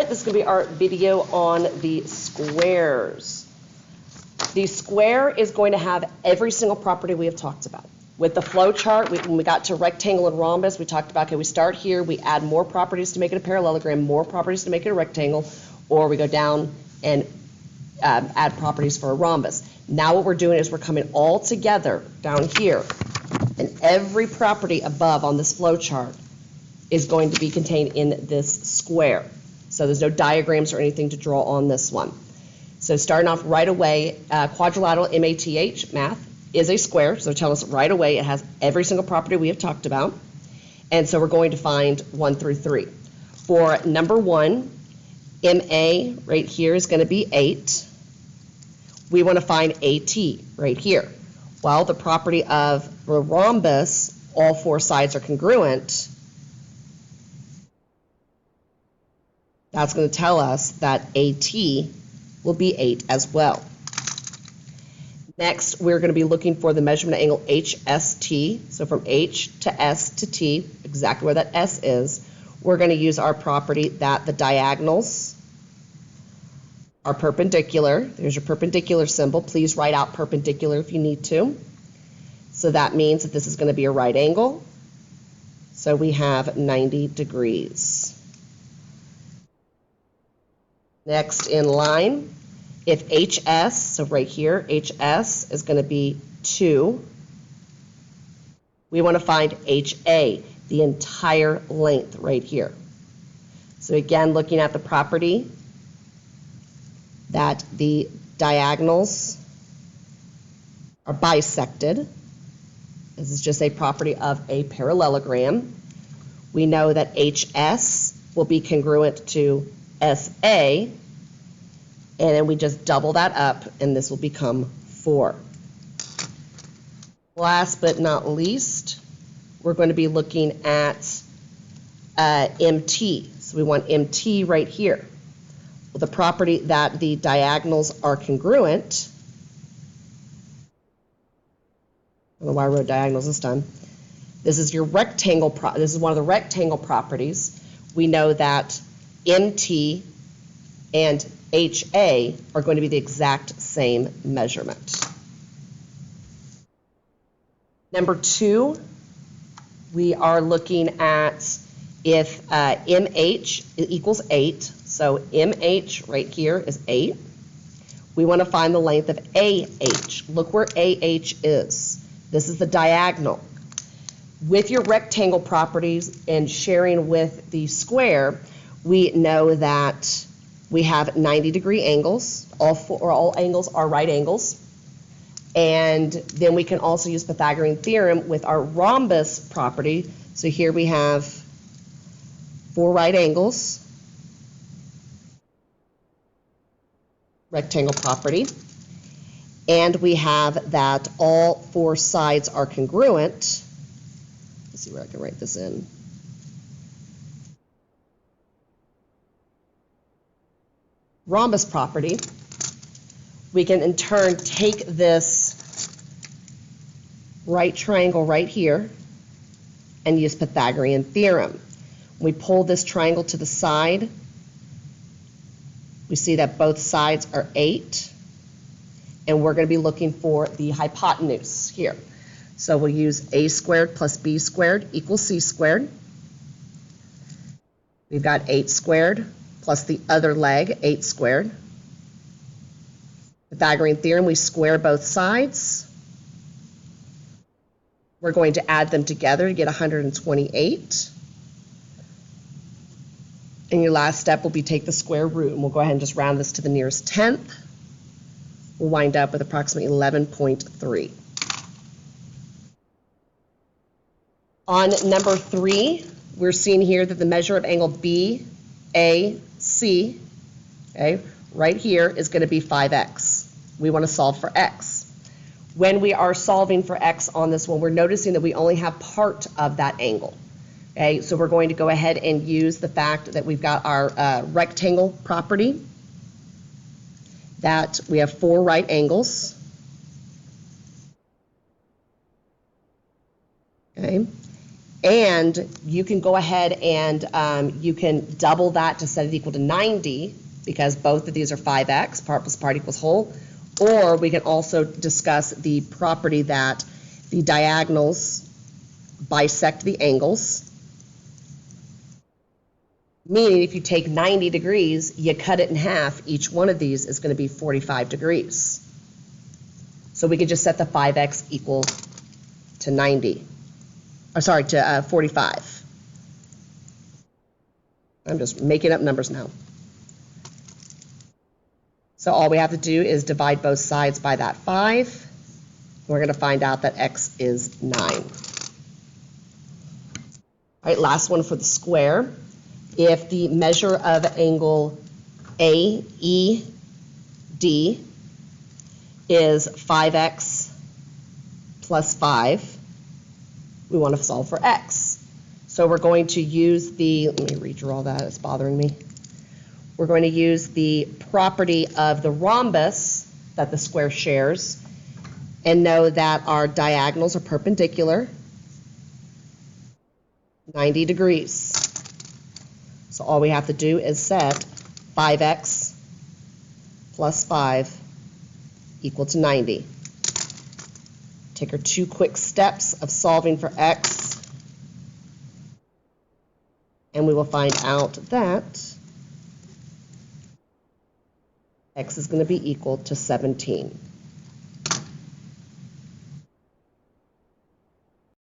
it. This is going to be our video on the squares. The square is going to have every single property we have talked about. With the flow chart, when we got to rectangle and rhombus, we talked about, okay, we start here, we add more properties to make it a parallelogram, more properties to make it a rectangle, or we go down and add properties for a rhombus. Now what we're doing is we're coming all together down here, and every property above on this flow chart is going to be contained in this square. So there's no diagrams or anything to draw on this one. So starting off right away, quadrilateral math is a square, so tell us right away it has every single property we have talked about. And so we're going to find 1 through 3. For number 1, MA right here is going to be 8. We want to find AT right here. Well, the property of the rhombus, all 4 sides are congruent. That's going to tell us that AT will be 8 as well. Next, we're going to be looking for the measurement angle HST. So from H to S to T, exactly where that S is, we're going to use our property that the diagonals are perpendicular. There's your perpendicular symbol. Please write out perpendicular if you need to. So that means that this is going to be a right angle. So we have 90 degrees. Next in line, if HS, so right here, HS is going to be 2, we want to find HA, the entire length right here. So again, looking at the property that the diagonals are bisected. This is just a property of a parallelogram. We know that HS will be congruent to SA, and then we just double that up, and this will become 4. Last but not least, we're going to be looking at MT. So we want MT right here. Well, the property that the diagonals are congruent, I don't know why I wrote diagonals this time. This is your rectangle, this is one of the rectangle properties. We know that MT and HA are going to be the exact same measurement. Number 2, we are looking at if MH equals 8, so MH right here is 8. We want to find the length of AH. Look where AH is. This is the diagonal. With your rectangle properties and sharing with the square, we know that we have 90-degree angles. All angles are right angles. And then we can also use Pythagorean theorem with our rhombus property. So here we have 4 right angles, rectangle property. And we have that all 4 sides are congruent. Let's see where I can write this in. Rhombus property, we can in turn take this right triangle right here and use Pythagorean theorem. When we pull this triangle to the side, we see that both sides are 8, and we're going to be looking for the hypotenuse here. So we'll use a squared plus b squared equals c squared. We've got 8 squared plus the other leg, 8 squared. Pythagorean theorem, we square both sides. We're going to add them together to get 128. And your last step will be take the square root, and we'll go ahead and just round this to the nearest tenth. We'll wind up with approximately 11.3. On number 3, we're seeing here that the measure of angle BAC, okay, right here is going to be 5x. We want to solve for x. When we are solving for x on this one, we're noticing that we only have part of that angle. Okay, so we're going to go ahead and use the fact that we've got our rectangle property, that we have 4 right angles. Okay, And you can go ahead and you can double that to set it equal to 90, because both of these are 5x, part plus part equals whole. Or we can also discuss the property that the diagonals bisect the angles. Meaning if you take 90 degrees, you cut it in half, each one of these is going to be 45 degrees. So we could just set the 5x equal to 90. Or sorry, to 45. I'm just making up numbers now. So all we have to do is divide both sides by that 5. We're going to find out that x is 9. All right, last one for the square. If the measure of angle AED is 5x plus 5, we want to solve for x. So we're going to use the, let me redraw that, it's bothering me. We're going to use the property of the rhombus that the square shares and know that our diagonals are perpendicular, 90 degrees. So all we have to do is set 5x plus 5 equal to 90. Take our 2 quick steps of solving for x, and we will find out that x is going to be equal to 17.